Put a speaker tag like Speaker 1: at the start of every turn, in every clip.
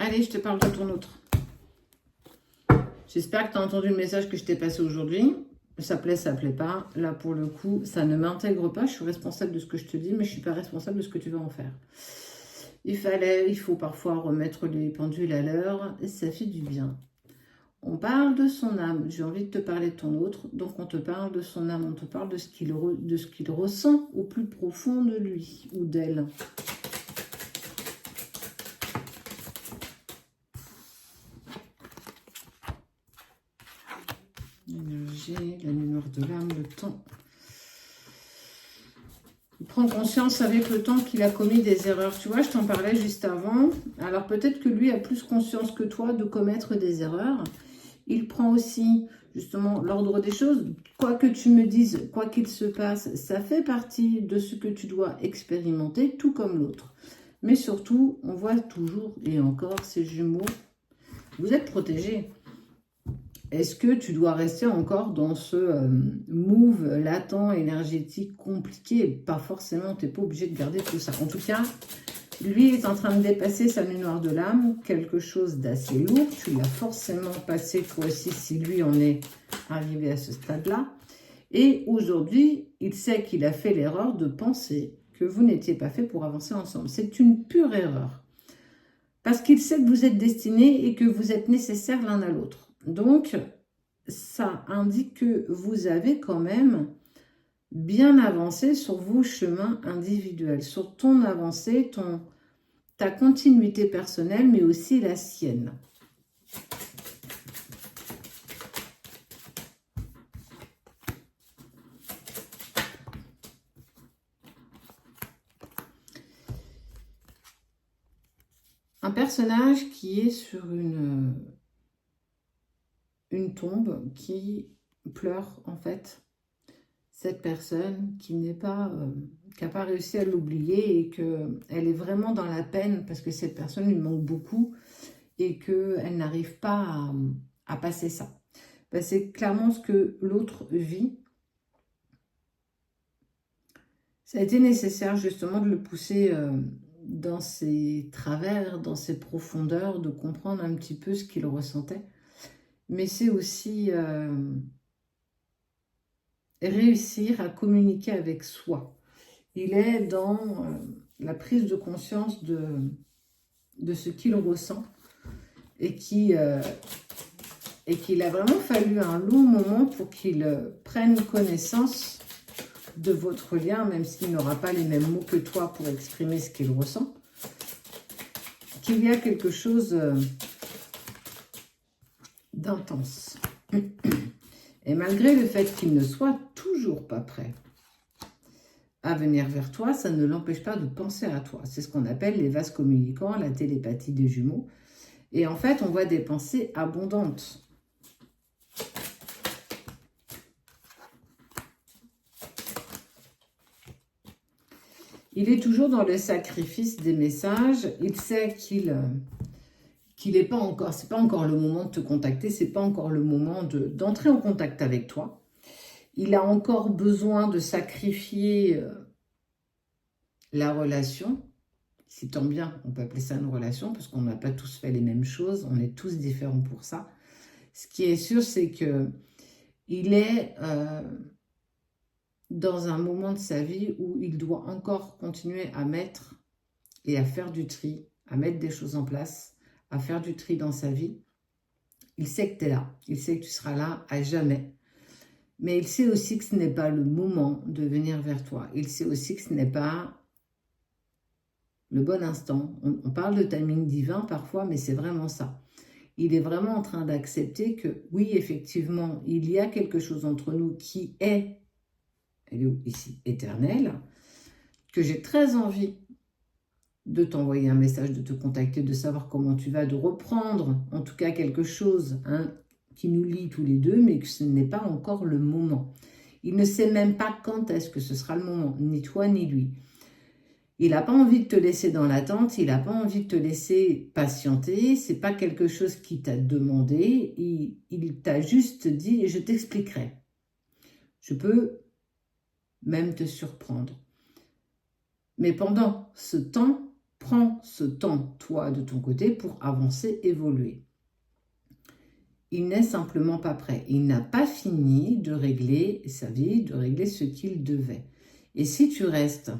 Speaker 1: Allez, je te parle de ton autre. J'espère que tu as entendu le message que je t'ai passé aujourd'hui. Ça plaît pas. Là, pour le coup, ça ne m'intègre pas. Je suis responsable de ce que je te dis, mais je ne suis pas responsable de ce que tu vas en faire. Il faut parfois remettre les pendules à l'heure. Et ça fait du bien. On parle de son âme. J'ai envie de te parler de ton autre. Donc, on te parle de son âme. On te parle de ce qu'il ressent au plus profond de lui ou d'elle. L'énergie, la lumière de l'âme, le temps. Il prend conscience avec le temps qu'il a commis des erreurs. Tu vois, je t'en parlais juste avant. Alors peut-être que lui a plus conscience que toi de commettre des erreurs. Il prend aussi justement l'ordre des choses. Quoi que tu me dises, quoi qu'il se passe, ça fait partie de ce que tu dois expérimenter, tout comme l'autre. Mais surtout, on voit toujours et encore ces jumeaux. Vous êtes protégés. Est-ce que tu dois rester encore dans ce move latent, énergétique, compliqué? Pas forcément, tu n'es pas obligé de garder tout ça. En tout cas, lui est en train de dépasser sa nuit noire de l'âme, quelque chose d'assez lourd. Tu l'as forcément passé toi aussi si lui en est arrivé à ce stade-là. Et aujourd'hui, il sait qu'il a fait l'erreur de penser que vous n'étiez pas fait pour avancer ensemble. C'est une pure erreur. Parce qu'il sait que vous êtes destinés et que vous êtes nécessaires l'un à l'autre. Donc, ça indique que vous avez quand même bien avancé sur vos chemins individuels, sur ton avancée, ta continuité personnelle, mais aussi la sienne. Un personnage qui est sur une tombe, qui pleure en fait. Cette personne qui n'a pas réussi à l'oublier et qu'elle est vraiment dans la peine parce que cette personne lui manque beaucoup et qu'elle n'arrive pas à passer ça. Ben, c'est clairement ce que l'autre vit. Ça a été nécessaire justement de le pousser dans ses travers, dans ses profondeurs, de comprendre un petit peu ce qu'il ressentait. Mais c'est aussi réussir à communiquer avec soi. Il est dans la prise de conscience de ce qu'il ressent et qu'il a vraiment fallu un long moment pour qu'il prenne connaissance de votre lien, même s'il n'aura pas les mêmes mots que toi pour exprimer ce qu'il ressent, qu'il y a quelque chose d'intense. Et malgré le fait qu'il ne soit toujours pas prêt à venir vers toi, ça ne l'empêche pas de penser à toi. C'est ce qu'on appelle les vases communicants, la télépathie des jumeaux. Et en fait, on voit des pensées abondantes. Il est toujours dans le sacrifice des messages. Il sait qu'il n'est pas encore, c'est pas encore le moment de te contacter, c'est pas encore le moment d'entrer en contact avec toi. Il a encore besoin de sacrifier la relation. Si tant bien, on peut appeler ça une relation, parce qu'on n'a pas tous fait les mêmes choses, on est tous différents pour ça. Ce qui est sûr, c'est que il est dans un moment de sa vie où il doit encore continuer à mettre et à faire du tri, à mettre des choses en place, à faire du tri dans sa vie. Il sait que tu es là, il sait que tu seras là à jamais. Mais il sait aussi que ce n'est pas le moment de venir vers toi. Il sait aussi que ce n'est pas le bon instant. On parle de timing divin parfois, mais c'est vraiment ça. Il est vraiment en train d'accepter que, oui, effectivement, il y a quelque chose entre nous qui est, elle est où ici, éternel, que j'ai très envie de t'envoyer un message, de te contacter, de savoir comment tu vas, de reprendre en tout cas quelque chose qui nous lie tous les deux, mais que ce n'est pas encore le moment. Il ne sait même pas quand est-ce que ce sera le moment, ni toi ni lui. Il n'a pas envie de te laisser dans l'attente, il n'a pas envie de te laisser patienter, c'est pas quelque chose qu'il t'a demandé, il t'a juste dit « je t'expliquerai ». Je peux même te surprendre. Mais pendant ce temps, Prends ce temps, toi, de ton côté, pour avancer, évoluer. Il n'est simplement pas prêt. Il n'a pas fini de régler sa vie, de régler ce qu'il devait. Et si tu restes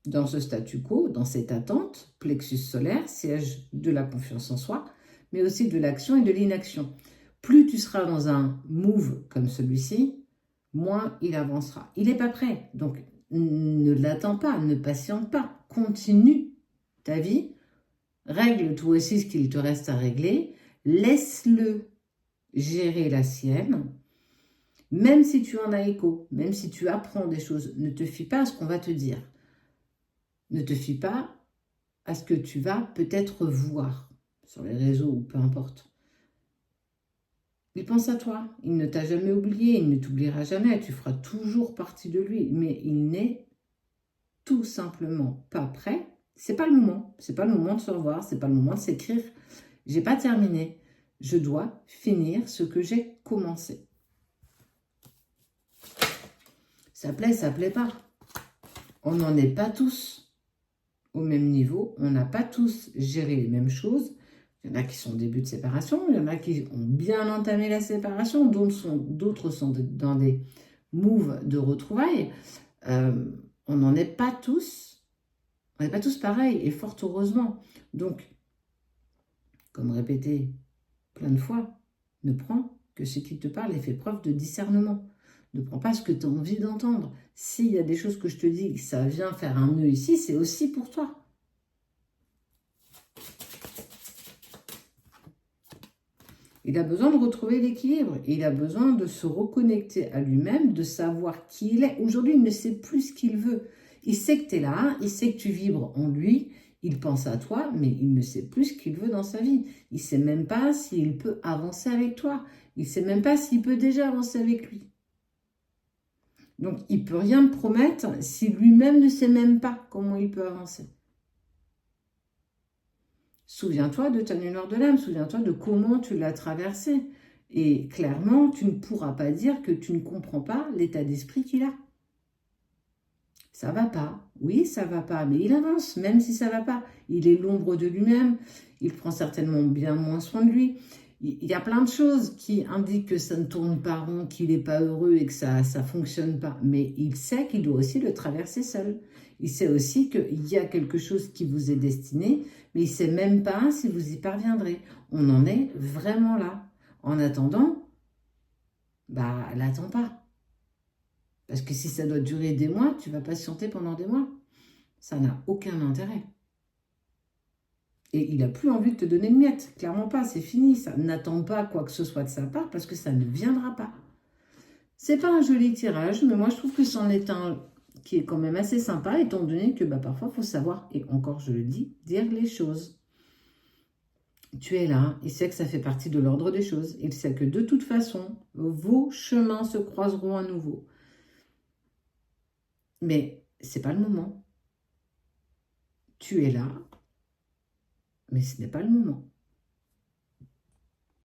Speaker 1: dans ce statu quo, dans cette attente, plexus solaire, siège de la confiance en soi, mais aussi de l'action et de l'inaction. Plus tu seras dans un move comme celui-ci, moins il avancera. Il n'est pas prêt, donc ne l'attends pas, ne patiente pas. Continue ta vie, règle toi aussi ce qu'il te reste à régler, laisse-le gérer la sienne, même si tu en as écho, même si tu apprends des choses, ne te fie pas à ce qu'on va te dire. Ne te fie pas à ce que tu vas peut-être voir sur les réseaux ou peu importe. Il pense à toi, il ne t'a jamais oublié, il ne t'oubliera jamais, tu feras toujours partie de lui, mais il n'est tout simplement pas prêt. C'est pas le moment, c'est pas le moment de se revoir, c'est pas le moment de s'écrire. J'ai pas terminé, je dois finir ce que j'ai commencé. Ça plaît pas. On n'en est pas tous au même niveau, on n'a pas tous géré les mêmes choses. Il y en a qui sont au début de séparation, il y en a qui ont bien entamé la séparation, d'autres sont dans des moves de retrouvailles. On n'en est pas tous, on n'est pas tous pareils, et fort heureusement. Donc, comme répété plein de fois, ne prends que ce qui te parle et fais preuve de discernement. Ne prends pas ce que tu as envie d'entendre. S'il y a des choses que je te dis, que ça vient faire un nœud ici, c'est aussi pour toi. Il a besoin de retrouver l'équilibre. Il a besoin de se reconnecter à lui-même, de savoir qui il est. Aujourd'hui, il ne sait plus ce qu'il veut. Il sait que tu es là, il sait que tu vibres en lui, il pense à toi, mais il ne sait plus ce qu'il veut dans sa vie. Il ne sait même pas s'il peut avancer avec toi. Il ne sait même pas s'il peut déjà avancer avec lui. Donc, il ne peut rien te promettre si lui-même ne sait même pas comment il peut avancer. Souviens-toi de ta nuit noire de l'âme, souviens-toi de comment tu l'as traversée. Et clairement, tu ne pourras pas dire que tu ne comprends pas l'état d'esprit qu'il a. Ça va pas, oui, ça va pas, mais il avance, même si ça va pas. Il est l'ombre de lui-même, il prend certainement bien moins soin de lui. Il y a plein de choses qui indiquent que ça ne tourne pas rond, qu'il n'est pas heureux et que ça ne fonctionne pas. Mais il sait qu'il doit aussi le traverser seul. Il sait aussi qu'il y a quelque chose qui vous est destiné, mais il ne sait même pas si vous y parviendrez. On en est vraiment là. En attendant, l'attends pas. Parce que si ça doit durer des mois, tu vas patienter pendant des mois. Ça n'a aucun intérêt. Et il n'a plus envie de te donner une miette. Clairement pas, c'est fini. Ça n'attend pas quoi que ce soit de sa part parce que ça ne viendra pas. C'est pas un joli tirage, mais moi je trouve que c'en est un qui est quand même assez sympa, étant donné que parfois il faut savoir, et encore je le dis, dire les choses. Tu es là, il sait que ça fait partie de l'ordre des choses. Il sait que de toute façon, vos chemins se croiseront à nouveau. Mais c'est pas le moment. Tu es là, mais ce n'est pas le moment.